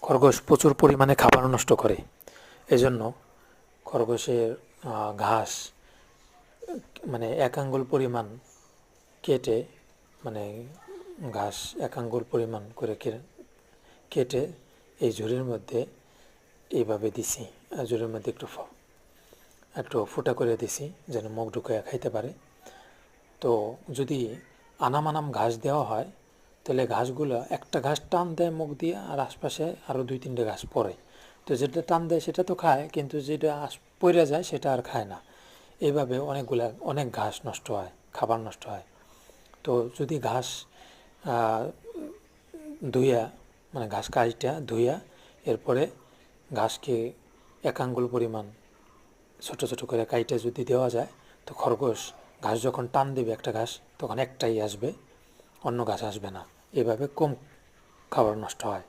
খরগোশ প্রচুর পরিমাণে খাবার নষ্ট করে। এজন্য খরগোশের ঘাস মানে 1 আঙ্গুল পরিমাণ কেটে, মানে ঘাস 1 আঙ্গুল পরিমাণ করে কেটে এই ঝুড়ির মধ্যে এইভাবে দিছি। ঝুড়ির মধ্যে একটু ফুটা করে দিছি যেন মুখ ঢুকাইয়া খাইতে পারে। তো যদি আনাম আনাম ঘাস দেওয়া হয় তাহলে ঘাসগুলো একটা ঘাস টান দেয় মুখ দিয়ে, আর আশপাশে আরও 2-3টে ঘাস পড়ে। তো যেটা টান দেয় সেটা তো খায়, কিন্তু যেটা পড়ে যায় সেটা আর খায় না। এইভাবে অনেক ঘাস নষ্ট হয়, খাবার নষ্ট হয়। তো যদি ঘাস ধুইয়া, মানে ঘাস কাইটা ধুইয়া এরপরে ঘাসকে 1 আঙ্গুল পরিমাণ ছোট ছোট করে কাইটে যদি দেওয়া যায়, তো খরগোশ ঘাস যখন টান দেবে একটা ঘাস, তখন একটাই আসবে, অন্য ঘাস আসবে না। এভাবে কম খাবার নষ্ট হয়।